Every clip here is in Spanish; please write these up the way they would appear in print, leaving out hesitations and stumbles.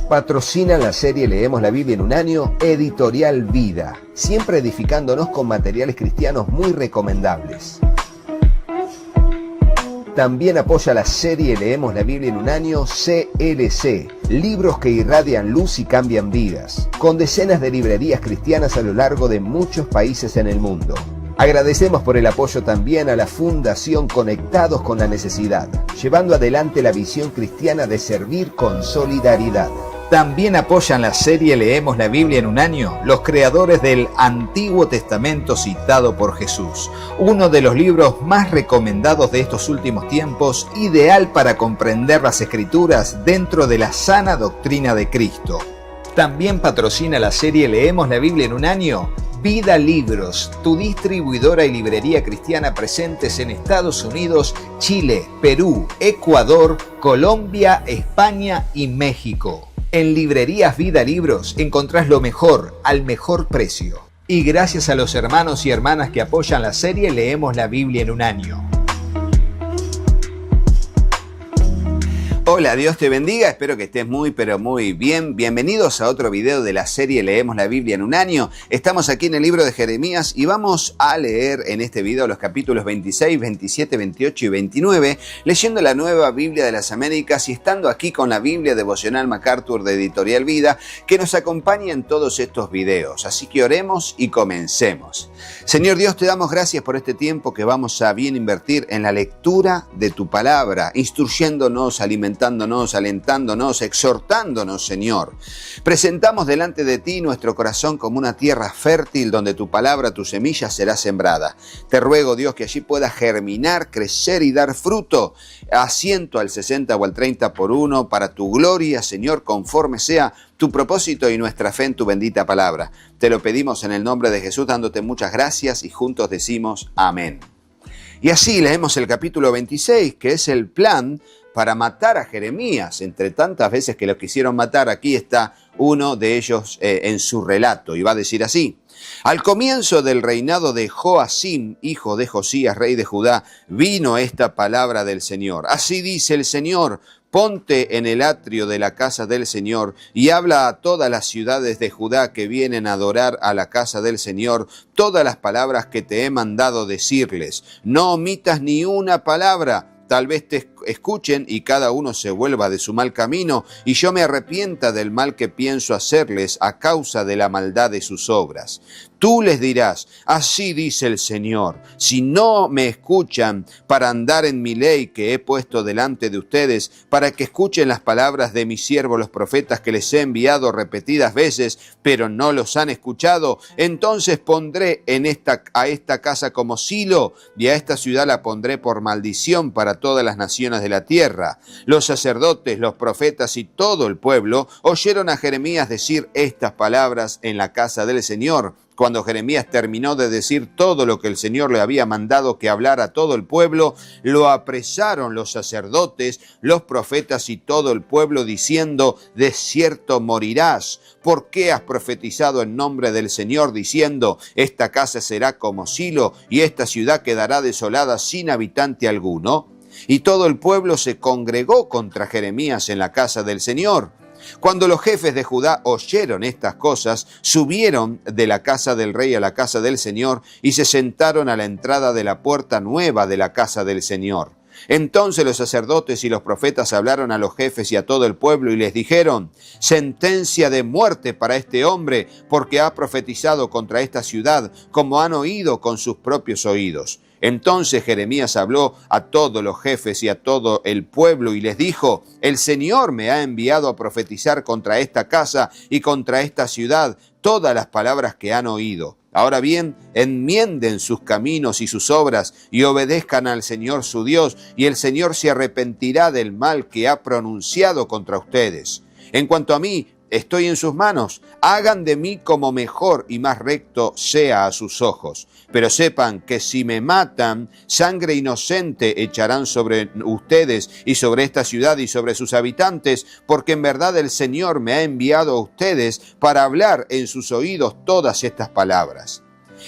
Patrocina la serie Leemos la Biblia en un año, Editorial Vida, siempre edificándonos con materiales cristianos muy recomendables. También apoya la serie Leemos la Biblia en un año, CLC, libros que irradian luz y cambian vidas, con decenas de librerías cristianas a lo largo de muchos países en el mundo. Agradecemos por el apoyo también a la Fundación Conectados con la Necesidad, llevando adelante la visión cristiana de servir con solidaridad. También apoyan la serie Leemos la Biblia en un año los creadores del Antiguo Testamento citado por Jesús, uno de los libros más recomendados de estos últimos tiempos, ideal para comprender las Escrituras dentro de la sana doctrina de Cristo. También patrocina la serie Leemos la Biblia en un año Vida Libros, tu distribuidora y librería cristiana presentes en Estados Unidos, Chile, Perú, Ecuador, Colombia, España y México. En Librerías Vida Libros encontrás lo mejor al mejor precio. Y gracias a los hermanos y hermanas que apoyan la serie Leemos la Biblia en un año. Hola, Dios te bendiga, espero que estés muy pero muy bien. Bienvenidos a otro video de la serie Leemos la Biblia en un año. Estamos aquí en el libro de Jeremías y vamos a leer en este video los capítulos 26, 27, 28 y 29, leyendo la Nueva Biblia de las Américas y estando aquí con la Biblia devocional MacArthur de Editorial Vida, que nos acompaña en todos estos videos. Así que oremos y comencemos. Señor Dios, te damos gracias por este tiempo que vamos a bien invertir en la lectura de tu palabra, instruyéndonos, alimentándonos, alentándonos, exhortándonos, Señor. Presentamos delante de ti nuestro corazón como una tierra fértil donde tu palabra, tu semilla será sembrada. Te ruego, Dios, que allí pueda germinar, crecer y dar fruto a 100, al 60 o al 30 por uno para tu gloria, Señor, conforme sea tu propósito y nuestra fe en tu bendita palabra. Te lo pedimos en el nombre de Jesús, dándote muchas gracias y juntos decimos amén. Y así leemos el capítulo 26, que es el plan para matar a Jeremías. Entre tantas veces que lo quisieron matar, aquí está uno de ellos en su relato, y va a decir así: al comienzo del reinado de Joacim, hijo de Josías, rey de Judá, vino esta palabra del Señor. Así dice el Señor: ponte en el atrio de la casa del Señor y habla a todas las ciudades de Judá que vienen a adorar a la casa del Señor todas las palabras que te he mandado decirles. No omitas ni una palabra. Tal vez te escuchen y cada uno se vuelva de su mal camino y yo me arrepienta del mal que pienso hacerles a causa de la maldad de sus obras. Tú les dirás: así dice el Señor, si no me escuchan para andar en mi ley que he puesto delante de ustedes, para que escuchen las palabras de mis siervos los profetas que les he enviado repetidas veces, pero no los han escuchado, entonces pondré a esta casa como silo y a esta ciudad la pondré por maldición para todas las naciones de la tierra. Los sacerdotes, los profetas y todo el pueblo oyeron a Jeremías decir estas palabras en la casa del Señor. Cuando Jeremías terminó de decir todo lo que el Señor le había mandado que hablara a todo el pueblo, lo apresaron los sacerdotes, los profetas y todo el pueblo, diciendo: de cierto morirás. ¿Por qué has profetizado en nombre del Señor, diciendo: esta casa será como Silo y esta ciudad quedará desolada sin habitante alguno? Y todo el pueblo se congregó contra Jeremías en la casa del Señor. Cuando los jefes de Judá oyeron estas cosas, subieron de la casa del rey a la casa del Señor y se sentaron a la entrada de la puerta nueva de la casa del Señor. Entonces los sacerdotes y los profetas hablaron a los jefes y a todo el pueblo y les dijeron: sentencia de muerte para este hombre, porque ha profetizado contra esta ciudad, como han oído con sus propios oídos. Entonces Jeremías habló a todos los jefes y a todo el pueblo y les dijo: el Señor me ha enviado a profetizar contra esta casa y contra esta ciudad todas las palabras que han oído. Ahora bien, enmienden sus caminos y sus obras y obedezcan al Señor su Dios, y el Señor se arrepentirá del mal que ha pronunciado contra ustedes. En cuanto a mí, estoy en sus manos. Hagan de mí como mejor y más recto sea a sus ojos. Pero sepan que si me matan, sangre inocente echarán sobre ustedes y sobre esta ciudad y sobre sus habitantes, porque en verdad el Señor me ha enviado a ustedes para hablar en sus oídos todas estas palabras.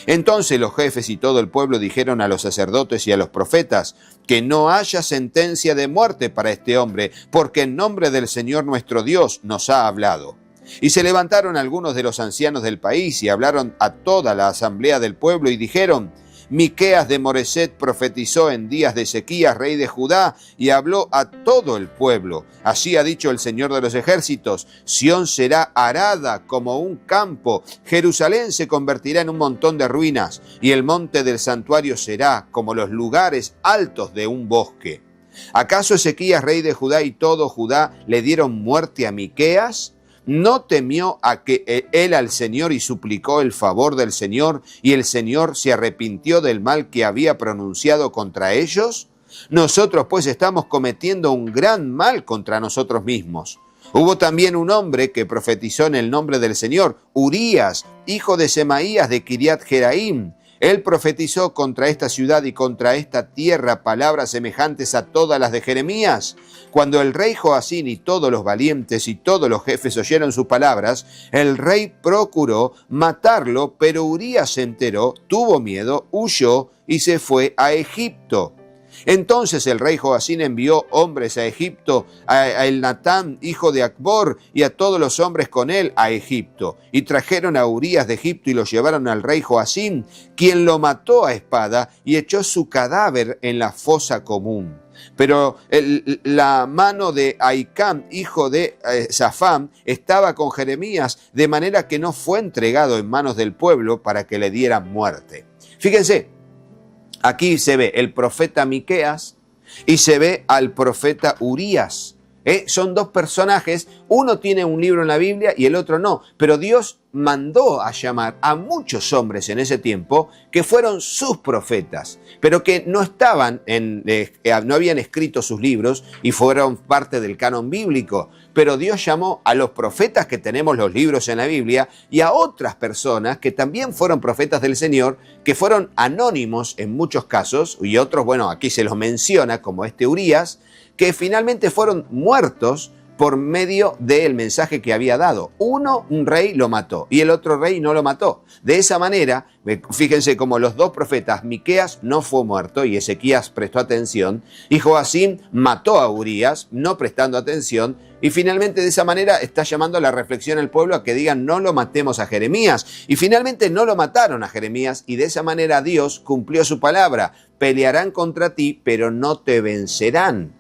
Entonces los jefes y todo el pueblo dijeron a los sacerdotes y a los profetas que no haya sentencia de muerte para este hombre, porque en nombre del Señor nuestro Dios nos ha hablado. Y se levantaron algunos de los ancianos del país y hablaron a toda la asamblea del pueblo y dijeron: Miqueas de Moreset profetizó en días de Ezequías, rey de Judá, y habló a todo el pueblo. Así ha dicho el Señor de los ejércitos: Sión será arada como un campo, Jerusalén se convertirá en un montón de ruinas, y el monte del santuario será como los lugares altos de un bosque. ¿Acaso Ezequías, rey de Judá, y todo Judá le dieron muerte a Miqueas? ¿No temió a que él al Señor y suplicó el favor del Señor, y el Señor se arrepintió del mal que había pronunciado contra ellos? Nosotros pues estamos cometiendo un gran mal contra nosotros mismos. Hubo también un hombre que profetizó en el nombre del Señor, Urías, hijo de Semaías de Kiriat Jeraim. Él profetizó contra esta ciudad y contra esta tierra palabras semejantes a todas las de Jeremías. Cuando el rey Joacín y todos los valientes y todos los jefes oyeron sus palabras, el rey procuró matarlo, pero Urías se enteró, tuvo miedo, huyó y se fue a Egipto. Entonces el rey Joacín envió hombres a Egipto, a Elnatán, hijo de Acbor, y a todos los hombres con él a Egipto. Y trajeron a Urías de Egipto y lo llevaron al rey Joacín, quien lo mató a espada y echó su cadáver en la fosa común. Pero la mano de Ahicam, hijo de Safán, estaba con Jeremías, de manera que no fue entregado en manos del pueblo para que le dieran muerte. Fíjense, aquí se ve el profeta Miqueas y se ve al profeta Urías. Son dos personajes, uno tiene un libro en la Biblia y el otro no, pero Dios mandó a llamar a muchos hombres en ese tiempo que fueron sus profetas, pero que no estaban no habían escrito sus libros y fueron parte del canon bíblico. Pero Dios llamó a los profetas que tenemos los libros en la Biblia y a otras personas que también fueron profetas del Señor, que fueron anónimos en muchos casos, y otros, bueno, aquí se los menciona, como este Urías, que finalmente fueron muertos por medio del mensaje que había dado. Uno, un rey, lo mató y el otro rey no lo mató. De esa manera, fíjense como los dos profetas, Miqueas no fue muerto y Ezequías prestó atención, y Joacín mató a Urías no prestando atención, y finalmente de esa manera está llamando a la reflexión al pueblo a que digan: no lo matemos a Jeremías. Y finalmente no lo mataron a Jeremías, y de esa manera Dios cumplió su palabra: pelearán contra ti, pero no te vencerán.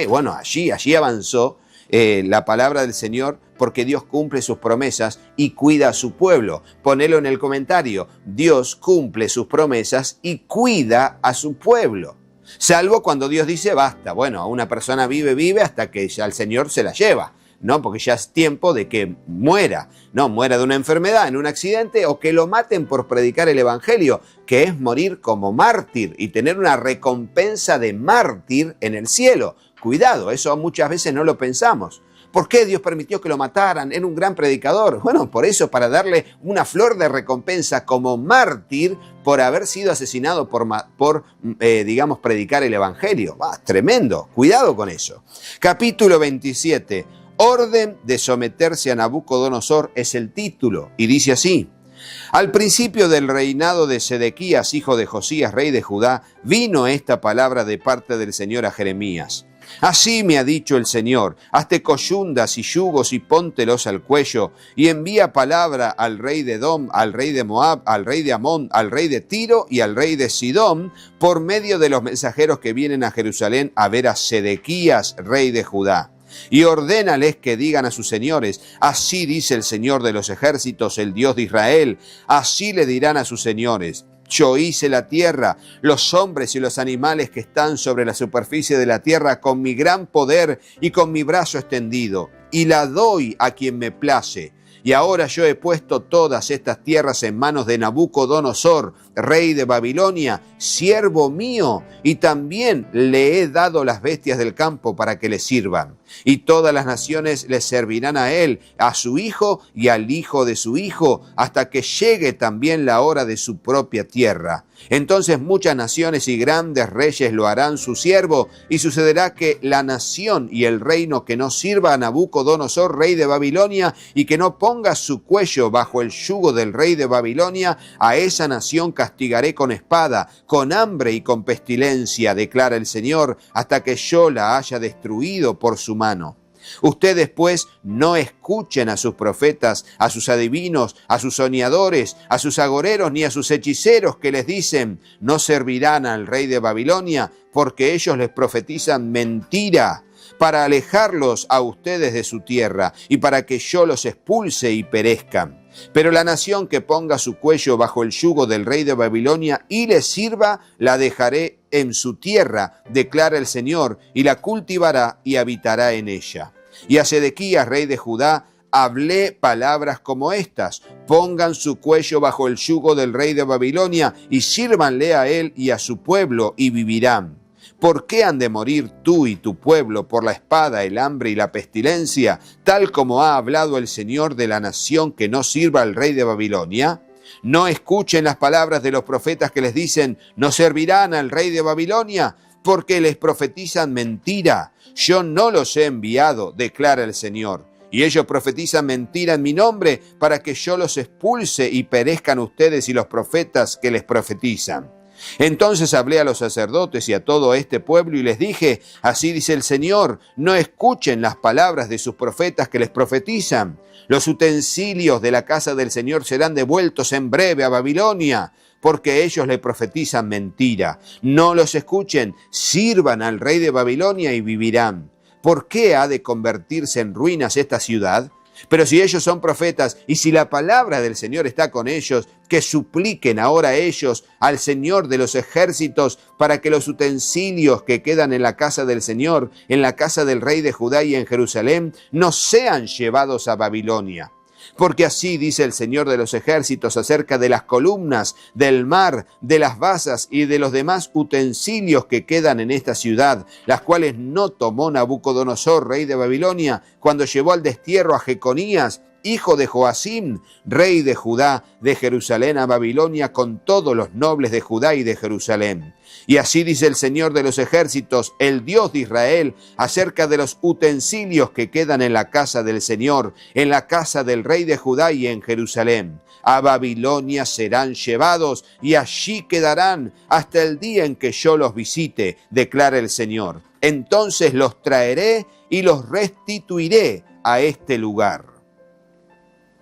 Bueno, allí avanzó la palabra del Señor, porque Dios cumple sus promesas y cuida a su pueblo. Ponelo en el comentario: Dios cumple sus promesas y cuida a su pueblo. Salvo cuando Dios dice basta. Bueno, una persona vive hasta que ya el Señor se la lleva, ¿no? Porque ya es tiempo de que muera, ¿no? Muera de una enfermedad, en un accidente, o que lo maten por predicar el Evangelio, que es morir como mártir y tener una recompensa de mártir en el cielo. Cuidado, eso muchas veces no lo pensamos. ¿Por qué Dios permitió que lo mataran? Era un gran predicador. Bueno, por eso, para darle una flor de recompensa como mártir por haber sido asesinado por predicar el Evangelio. Tremendo, cuidado con eso. Capítulo 27, Orden de someterse a Nabucodonosor es el título, y dice así: Al principio del reinado de Sedequías, hijo de Josías, rey de Judá, vino esta palabra de parte del Señor a Jeremías. Así me ha dicho el Señor: hazte coyundas y yugos y póntelos al cuello, y envía palabra al rey de Edom, al rey de Moab, al rey de Amón, al rey de Tiro y al rey de Sidón, por medio de los mensajeros que vienen a Jerusalén a ver a Sedequías, rey de Judá. Y ordénales que digan a sus señores: así dice el Señor de los ejércitos, el Dios de Israel. Así le dirán a sus señores: yo hice la tierra, los hombres y los animales que están sobre la superficie de la tierra con mi gran poder y con mi brazo extendido, y la doy a quien me place. Y ahora yo he puesto todas estas tierras en manos de Nabucodonosor, rey de Babilonia, siervo mío, y también le he dado las bestias del campo para que le sirvan. Y todas las naciones le servirán a él, a su hijo y al hijo de su hijo, hasta que llegue también la hora de su propia tierra. Entonces muchas naciones y grandes reyes lo harán su siervo, y sucederá que la nación y el reino que no sirva a Nabucodonosor Nabucodonosor, rey de Babilonia, y que no ponga su cuello bajo el yugo del rey de Babilonia, a esa nación castigaré con espada, con hambre y con pestilencia, declara el Señor, hasta que yo la haya destruido por su mano. Ustedes pues no escuchen a sus profetas, a sus adivinos, a sus soñadores, a sus agoreros ni a sus hechiceros que les dicen, no servirán al rey de Babilonia, porque ellos les profetizan mentira, para alejarlos a ustedes de su tierra y para que yo los expulse y perezcan. Pero la nación que ponga su cuello bajo el yugo del rey de Babilonia y le sirva, la dejaré en su tierra, declara el Señor, y la cultivará y habitará en ella. Y a Sedequías, rey de Judá, hablé palabras como estas: pongan su cuello bajo el yugo del rey de Babilonia y sírvanle a él y a su pueblo y vivirán. ¿Por qué han de morir tú y tu pueblo por la espada, el hambre y la pestilencia, tal como ha hablado el Señor de la nación que no sirva al rey de Babilonia? No escuchen las palabras de los profetas que les dicen, no servirán al rey de Babilonia, porque les profetizan mentira. Yo no los he enviado, declara el Señor. Y ellos profetizan mentira en mi nombre para que yo los expulse y perezcan ustedes y los profetas que les profetizan. Entonces hablé a los sacerdotes y a todo este pueblo y les dije, así dice el Señor, no escuchen las palabras de sus profetas que les profetizan. Los utensilios de la casa del Señor serán devueltos en breve a Babilonia, porque ellos le profetizan mentira. No los escuchen, sirvan al rey de Babilonia y vivirán. ¿Por qué ha de convertirse en ruinas esta ciudad? Pero si ellos son profetas y si la palabra del Señor está con ellos, que supliquen ahora ellos al Señor de los ejércitos para que los utensilios que quedan en la casa del Señor, en la casa del rey de Judá y en Jerusalén, no sean llevados a Babilonia. Porque así dice el Señor de los ejércitos acerca de las columnas, del mar, de las basas y de los demás utensilios que quedan en esta ciudad, las cuales no tomó Nabucodonosor, rey de Babilonia, cuando llevó al destierro a Jeconías, hijo de Joacim, rey de Judá, de Jerusalén a Babilonia, con todos los nobles de Judá y de Jerusalén. Y así dice el Señor de los ejércitos, el Dios de Israel, acerca de los utensilios que quedan en la casa del Señor, en la casa del rey de Judá y en Jerusalén. A Babilonia serán llevados y allí quedarán hasta el día en que yo los visite, declara el Señor. Entonces los traeré y los restituiré a este lugar.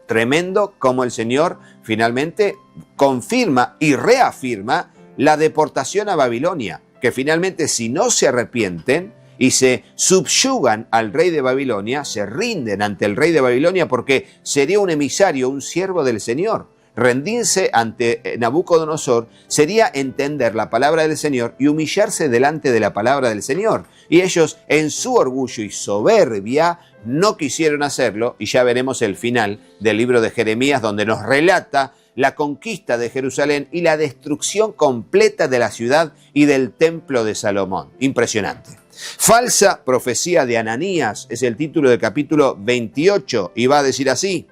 Tremendo como el Señor finalmente confirma y reafirma la deportación a Babilonia, que finalmente si no se arrepienten y se subyugan al rey de Babilonia, se rinden ante el rey de Babilonia porque sería un emisario, un siervo del Señor. Rendirse ante Nabucodonosor sería entender la palabra del Señor y humillarse delante de la palabra del Señor. Y ellos, en su orgullo y soberbia, no quisieron hacerlo, y ya veremos el final del libro de Jeremías, donde nos relata la conquista de Jerusalén y la destrucción completa de la ciudad y del templo de Salomón. Impresionante. Falsa profecía de Ananías es el título del capítulo 28 y va a decir así: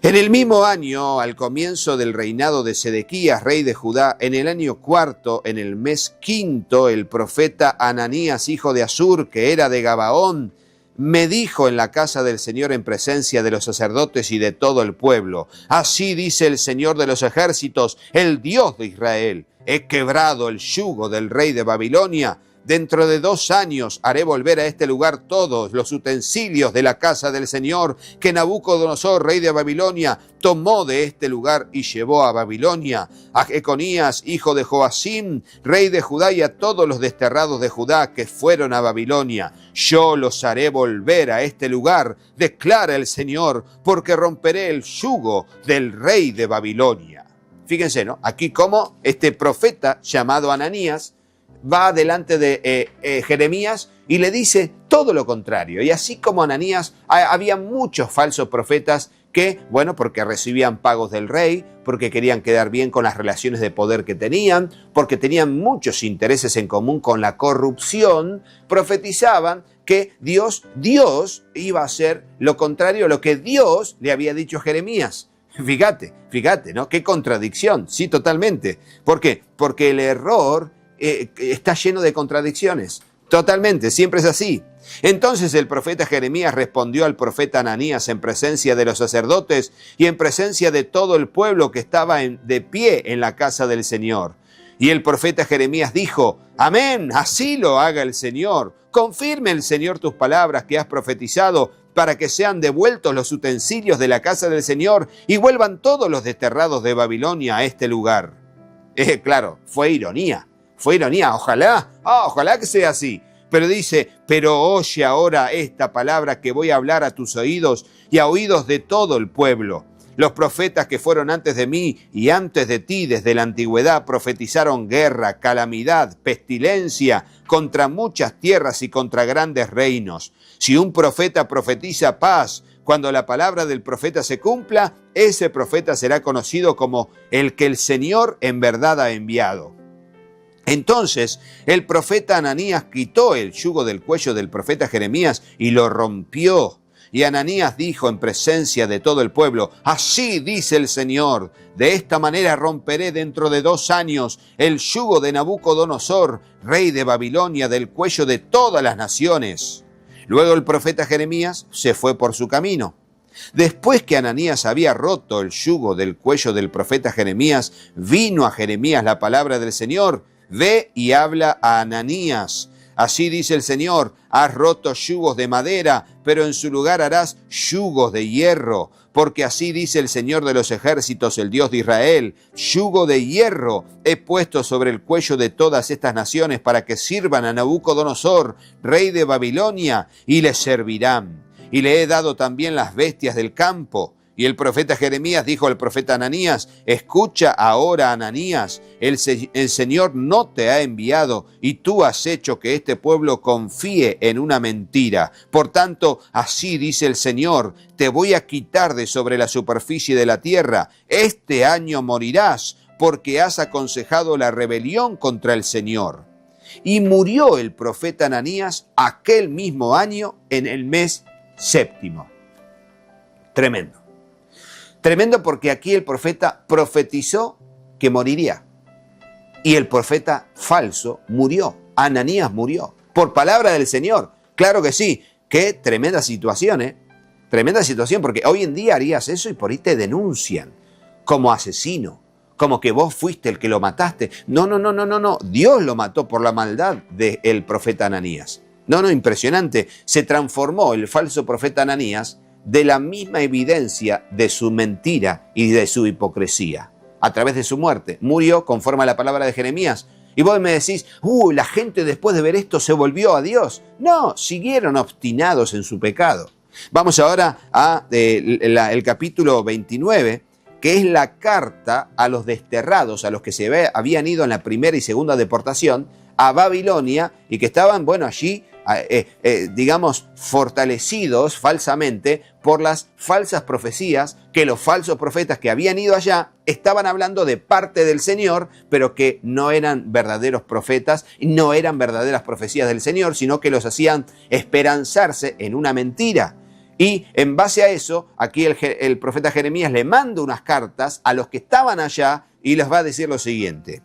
en el mismo año, al comienzo del reinado de Sedequías, rey de Judá, en el año cuarto, en el mes quinto, el profeta Ananías, hijo de Azur, que era de Gabaón, me dijo en la casa del Señor en presencia de los sacerdotes y de todo el pueblo: así dice el Señor de los ejércitos, el Dios de Israel, he quebrado el yugo del rey de Babilonia. Dentro de 2 años haré volver a este lugar todos los utensilios de la casa del Señor que Nabucodonosor, rey de Babilonia, tomó de este lugar y llevó a Babilonia. A Jeconías, hijo de Joacim, rey de Judá, y a todos los desterrados de Judá que fueron a Babilonia. Yo los haré volver a este lugar, declara el Señor, porque romperé el yugo del rey de Babilonia. Fíjense, ¿no? Aquí como este profeta llamado Ananías va delante de Jeremías y le dice todo lo contrario. Y así como Ananías, había muchos falsos profetas que, bueno, porque recibían pagos del rey, porque querían quedar bien con las relaciones de poder que tenían, porque tenían muchos intereses en común con la corrupción, profetizaban que Dios iba a hacer lo contrario a lo que Dios le había dicho a Jeremías. Fíjate, ¿no? Qué contradicción. Sí, totalmente. ¿Por qué? Porque el error está lleno de contradicciones. Totalmente, siempre es así. Entonces el profeta Jeremías respondió al profeta Ananías en presencia de los sacerdotes y en presencia de todo el pueblo que estaba de pie en la casa del Señor. Y el profeta Jeremías dijo: amén, así lo haga el Señor. Confirme el Señor tus palabras que has profetizado, para que sean devueltos los utensilios de la casa del Señor y vuelvan todos los desterrados de Babilonia a este lugar. Claro, fue ironía, ojalá que sea así. Pero dice: pero oye ahora esta palabra que voy a hablar a tus oídos y a oídos de todo el pueblo. Los profetas que fueron antes de mí y antes de ti desde la antigüedad profetizaron guerra, calamidad, pestilencia contra muchas tierras y contra grandes reinos. Si un profeta profetiza paz, cuando la palabra del profeta se cumpla, ese profeta será conocido como el que el Señor en verdad ha enviado. Entonces el profeta Ananías quitó el yugo del cuello del profeta Jeremías y lo rompió. Y Ananías dijo en presencia de todo el pueblo: así dice el Señor, de esta manera romperé dentro de 2 años el yugo de Nabucodonosor, rey de Babilonia, del cuello de todas las naciones. Luego el profeta Jeremías se fue por su camino. Después que Ananías había roto el yugo del cuello del profeta Jeremías, vino a Jeremías la palabra del Señor: ve y habla a Ananías. Así dice el Señor: has roto yugos de madera, pero en su lugar harás yugos de hierro. Porque así dice el Señor de los ejércitos, el Dios de Israel: yugo de hierro he puesto sobre el cuello de todas estas naciones para que sirvan a Nabucodonosor, rey de Babilonia, y le servirán. Y le he dado también las bestias del campo. Y el profeta Jeremías dijo al profeta Ananías: escucha ahora, Ananías, el Señor no te ha enviado y tú has hecho que este pueblo confíe en una mentira. Por tanto, así dice el Señor: te voy a quitar de sobre la superficie de la tierra. Este año morirás porque has aconsejado la rebelión contra el Señor. Y murió el profeta Ananías aquel mismo año en el mes 7. Tremendo. Tremendo, porque aquí el profeta profetizó que moriría. Y el profeta falso murió. Ananías murió. Por palabra del Señor. Claro que sí. Qué tremenda situación, ¿eh? Tremenda situación, porque hoy en día harías eso y por ahí te denuncian como asesino. Como que vos fuiste el que lo mataste. No. Dios lo mató por la maldad del profeta Ananías. No, impresionante. Se transformó el falso profeta Ananías de la misma evidencia de su mentira y de su hipocresía. A través de su muerte, murió conforme a la palabra de Jeremías. Y vos me decís: la gente después de ver esto se volvió a Dios. No, siguieron obstinados en su pecado. Vamos ahora a el capítulo 29, que es la carta a los desterrados, a los que habían ido en la primera y segunda deportación a Babilonia y que estaban, allí fortalecidos falsamente por las falsas profecías que los falsos profetas que habían ido allá estaban hablando de parte del Señor, pero que no eran verdaderos profetas, no eran verdaderas profecías del Señor, sino que los hacían esperanzarse en una mentira. Y en base a eso, aquí el profeta Jeremías le manda unas cartas a los que estaban allá y les va a decir lo siguiente: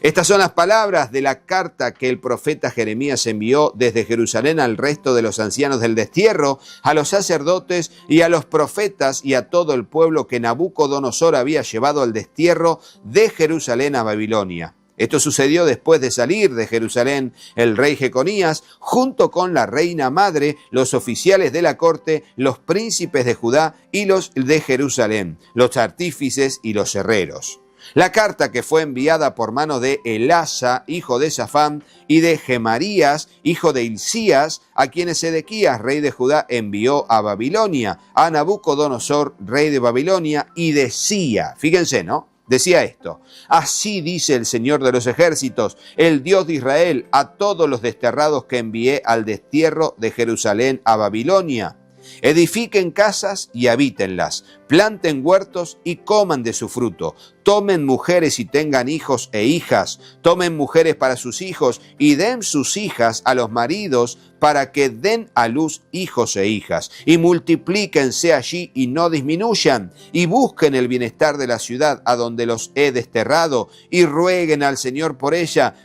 estas son las palabras de la carta que el profeta Jeremías envió desde Jerusalén al resto de los ancianos del destierro, a los sacerdotes y a los profetas y a todo el pueblo que Nabucodonosor había llevado al destierro de Jerusalén a Babilonia. Esto sucedió después de salir de Jerusalén el rey Jeconías, junto con la reina madre, los oficiales de la corte, los príncipes de Judá y los de Jerusalén, los artífices y los herreros. La carta, que fue enviada por mano de Elasa, hijo de Safán, y de Gemarías, hijo de Hilcías, a quienes Sedequías, rey de Judá, envió a Babilonia, a Nabucodonosor, rey de Babilonia, y decía, fíjense, ¿no? Decía esto: así dice el Señor de los ejércitos, el Dios de Israel, a todos los desterrados que envié al destierro de Jerusalén a Babilonia. Edifiquen casas y habítenlas, planten huertos y coman de su fruto. Tomen mujeres y tengan hijos e hijas. Tomen mujeres para sus hijos y den sus hijas a los maridos para que den a luz hijos e hijas. Y multiplíquense allí y no disminuyan. Y busquen el bienestar de la ciudad a donde los he desterrado. Y rueguen al Señor por ella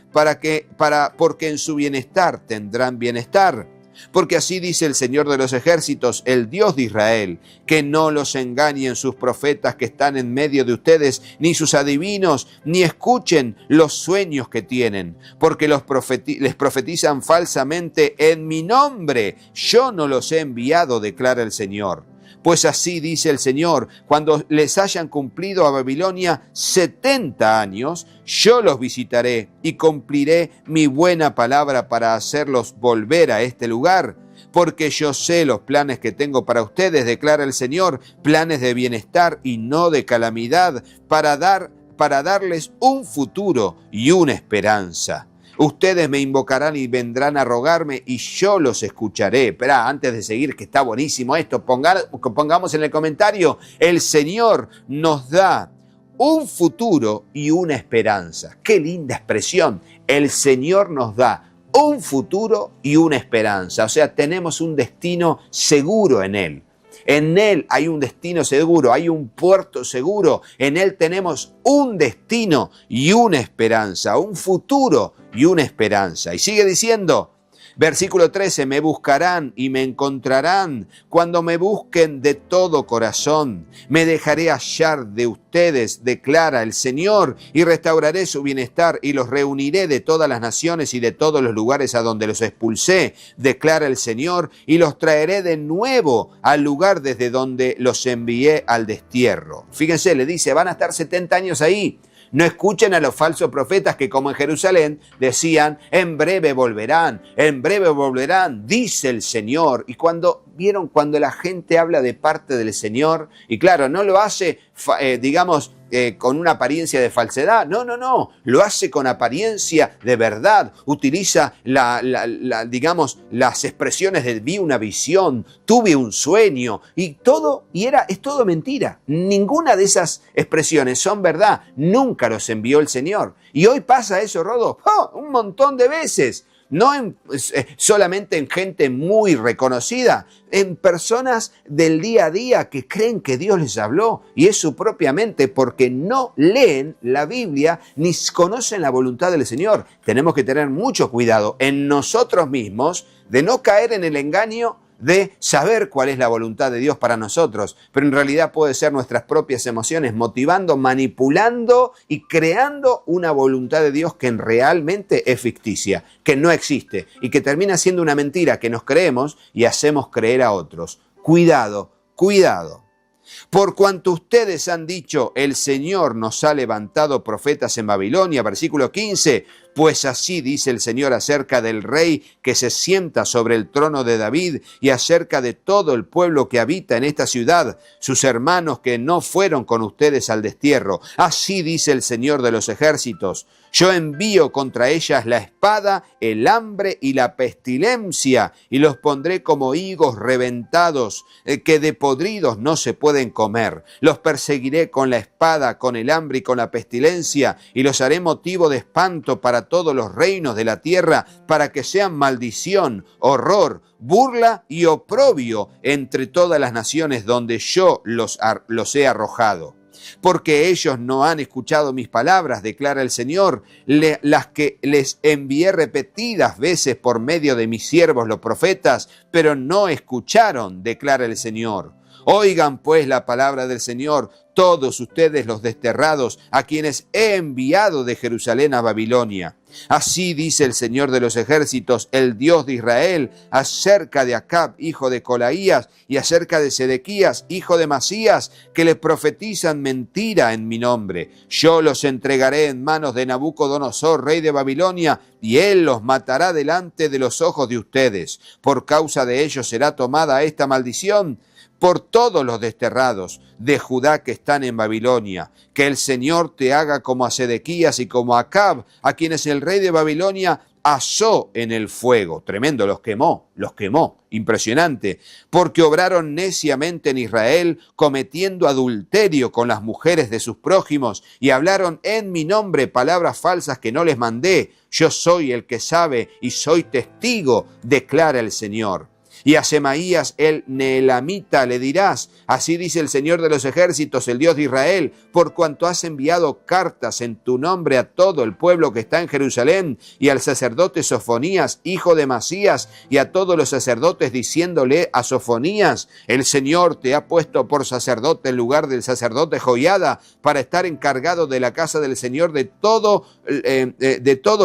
porque en su bienestar tendrán bienestar. Porque así dice el Señor de los ejércitos, el Dios de Israel, que no los engañen sus profetas que están en medio de ustedes, ni sus adivinos, ni escuchen los sueños que tienen, porque les profetizan falsamente en mi nombre. Yo no los he enviado, declara el Señor. Pues así dice el Señor, cuando les hayan cumplido a Babilonia 70 años, yo los visitaré y cumpliré mi buena palabra para hacerlos volver a este lugar. Porque yo sé los planes que tengo para ustedes, declara el Señor, planes de bienestar y no de calamidad, para darles un futuro y una esperanza. Ustedes me invocarán y vendrán a rogarme y yo los escucharé. Esperá, antes de seguir, que está buenísimo esto, pongamos en el comentario, el Señor nos da un futuro y una esperanza. ¡Qué linda expresión! El Señor nos da un futuro y una esperanza. O sea, tenemos un destino seguro en Él. En Él hay un destino seguro, hay un puerto seguro. En Él tenemos un destino y una esperanza, un futuro y una esperanza. Y sigue diciendo, versículo 13, me buscarán y me encontrarán cuando me busquen de todo corazón. Me dejaré hallar de ustedes, declara el Señor, y restauraré su bienestar y los reuniré de todas las naciones y de todos los lugares a donde los expulsé, declara el Señor, y los traeré de nuevo al lugar desde donde los envié al destierro. Fíjense, le dice, van a estar 70 años ahí. No escuchen a los falsos profetas que, como en Jerusalén, decían, en breve volverán, dice el Señor. Y cuando la gente habla de parte del Señor, y claro, no lo hace, con una apariencia de falsedad, no, lo hace con apariencia de verdad, utiliza las expresiones de vi una visión, tuve un sueño, es todo mentira. Ninguna de esas expresiones son verdad, nunca los envió el Señor. Y hoy pasa eso, Rodo, un montón de veces. No solamente en gente muy reconocida, en personas del día a día que creen que Dios les habló y es su propia mente porque no leen la Biblia ni conocen la voluntad del Señor. Tenemos que tener mucho cuidado en nosotros mismos de no caer en el engaño de saber cuál es la voluntad de Dios para nosotros, pero en realidad puede ser nuestras propias emociones motivando, manipulando y creando una voluntad de Dios que realmente es ficticia, que no existe y que termina siendo una mentira que nos creemos y hacemos creer a otros. Cuidado, cuidado. Por cuanto ustedes han dicho, el Señor nos ha levantado profetas en Babilonia, versículo 15, pues así dice el Señor acerca del rey que se sienta sobre el trono de David y acerca de todo el pueblo que habita en esta ciudad, sus hermanos que no fueron con ustedes al destierro. Así dice el Señor de los ejércitos. Yo envío contra ellas la espada, el hambre y la pestilencia, y los pondré como higos reventados, que de podridos no se pueden comer. Los perseguiré con la espada, con el hambre y con la pestilencia, y los haré motivo de espanto para todos los reinos de la tierra, para que sean maldición, horror, burla y oprobio entre todas las naciones donde yo los he arrojado. Porque ellos no han escuchado mis palabras, declara el Señor, las que les envié repetidas veces por medio de mis siervos los profetas, pero no escucharon, declara el Señor. Oigan pues la palabra del Señor, todos ustedes los desterrados, a quienes he enviado de Jerusalén a Babilonia. Así dice el Señor de los ejércitos, el Dios de Israel, acerca de Acab, hijo de Colaías, y acerca de Sedequías, hijo de Masías, que les profetizan mentira en mi nombre. Yo los entregaré en manos de Nabucodonosor, rey de Babilonia, y él los matará delante de los ojos de ustedes. Por causa de ellos será tomada esta maldición por todos los desterrados de Judá que están en Babilonia. Que el Señor te haga como a Sedequías y como a Acab, a quienes el rey de Babilonia asó en el fuego. Tremendo, los quemó, impresionante. Porque obraron neciamente en Israel, cometiendo adulterio con las mujeres de sus prójimos, y hablaron en mi nombre palabras falsas que no les mandé. Yo soy el que sabe y soy testigo, declara el Señor. Y a Semaías el Neelamita le dirás, así dice el Señor de los ejércitos, el Dios de Israel, por cuanto has enviado cartas en tu nombre a todo el pueblo que está en Jerusalén, y al sacerdote Sofonías, hijo de Masías, y a todos los sacerdotes, diciéndole a Sofonías, el Señor te ha puesto por sacerdote en lugar del sacerdote Joiada, para estar encargado de la casa del Señor de todo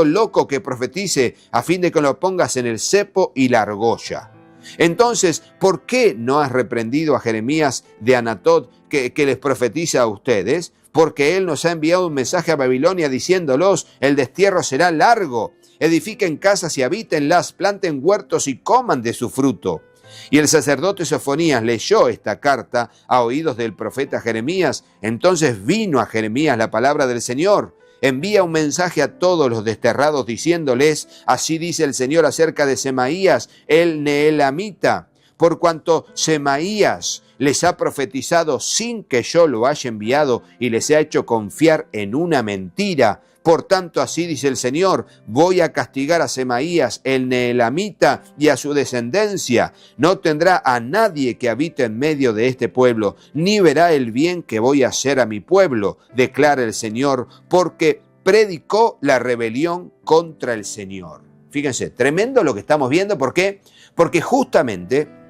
loco que profetice, a fin de que lo pongas en el cepo y la argolla. Entonces, ¿por qué no has reprendido a Jeremías de Anatot que les profetiza a ustedes? Porque él nos ha enviado un mensaje a Babilonia diciéndolos, el destierro será largo, edifiquen casas y habítenlas, planten huertos y coman de su fruto. Y el sacerdote Sofonías leyó esta carta a oídos del profeta Jeremías. Entonces vino a Jeremías la palabra del Señor. Envía un mensaje a todos los desterrados diciéndoles, así dice el Señor acerca de Semaías, el Neelamita, por cuanto Semaías les ha profetizado sin que yo lo haya enviado y les ha hecho confiar en una mentira. Por tanto, así dice el Señor, voy a castigar a Semaías, el Neelamita, y a su descendencia. No tendrá a nadie que habite en medio de este pueblo, ni verá el bien que voy a hacer a mi pueblo, declara el Señor, porque predicó la rebelión contra el Señor. Fíjense, tremendo lo que estamos viendo. ¿Por qué? Porque justamente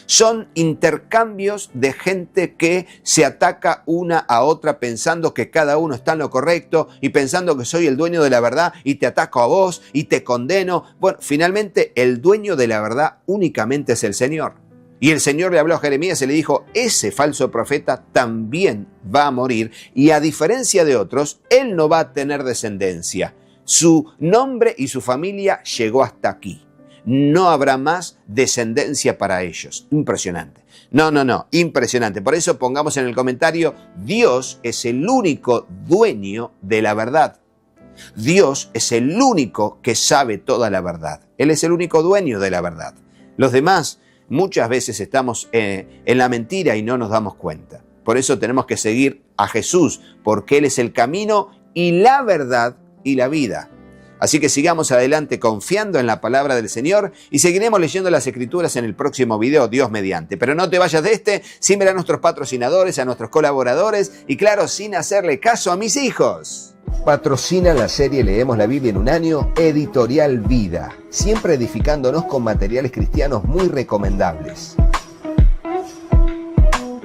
son intercambios de gente que se ataca una a otra pensando que cada uno está en lo correcto y pensando que soy el dueño de la verdad y te ataco a vos y te condeno. Bueno, finalmente el dueño de la verdad únicamente es el Señor. Y el Señor le habló a Jeremías y le dijo, ese falso profeta también va a morir y a diferencia de otros, él no va a tener descendencia. Su nombre y su familia llegó hasta aquí. No habrá más descendencia para ellos. Impresionante. No, impresionante. Por eso pongamos en el comentario, Dios es el único dueño de la verdad. Dios es el único que sabe toda la verdad. Él es el único dueño de la verdad. Los demás muchas veces estamos en la mentira y no nos damos cuenta. Por eso tenemos que seguir a Jesús, porque Él es el camino y la verdad y la vida. Así que sigamos adelante confiando en la palabra del Señor y seguiremos leyendo las Escrituras en el próximo video, Dios mediante. Pero no te vayas de sin ver a nuestros patrocinadores, a nuestros colaboradores y claro, sin hacerle caso a mis hijos. Patrocina la serie Leemos la Biblia en un año, Editorial Vida, siempre edificándonos con materiales cristianos muy recomendables.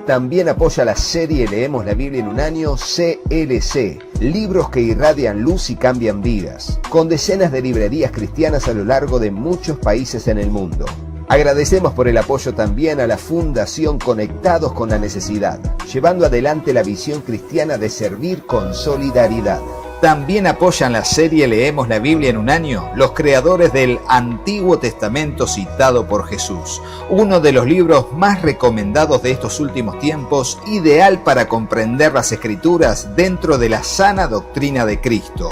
También apoya la serie Leemos la Biblia en un año, CLC, libros que irradian luz y cambian vidas, con decenas de librerías cristianas a lo largo de muchos países en el mundo. Agradecemos por el apoyo también a la Fundación Conectados con la Necesidad, llevando adelante la visión cristiana de servir con solidaridad. También apoyan la serie Leemos la Biblia en un año los creadores del Antiguo Testamento citado por Jesús, uno de los libros más recomendados de estos últimos tiempos, ideal para comprender las Escrituras dentro de la sana doctrina de Cristo.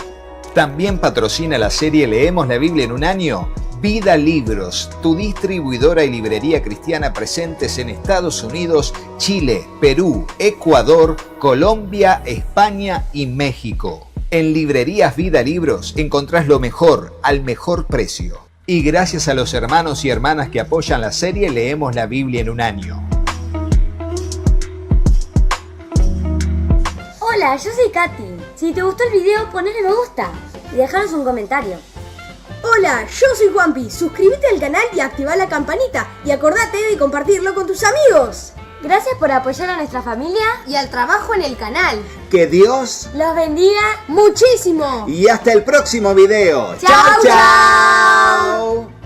También patrocina la serie Leemos la Biblia en un año Vida Libros, tu distribuidora y librería cristiana presentes en Estados Unidos, Chile, Perú, Ecuador, Colombia, España y México. En librerías Vida Libros encontrás lo mejor al mejor precio. Y gracias a los hermanos y hermanas que apoyan la serie Leemos la Biblia en un año. Hola, yo soy Katy. Si te gustó el video, ponle me gusta y dejanos un comentario. Hola, yo soy Juanpi. Suscríbete al canal y activa la campanita. Y acordate de compartirlo con tus amigos. Gracias por apoyar a nuestra familia Y al trabajo en el canal. Que Dios los bendiga muchísimo. y hasta el próximo video. ¡Chao, ¡Chao!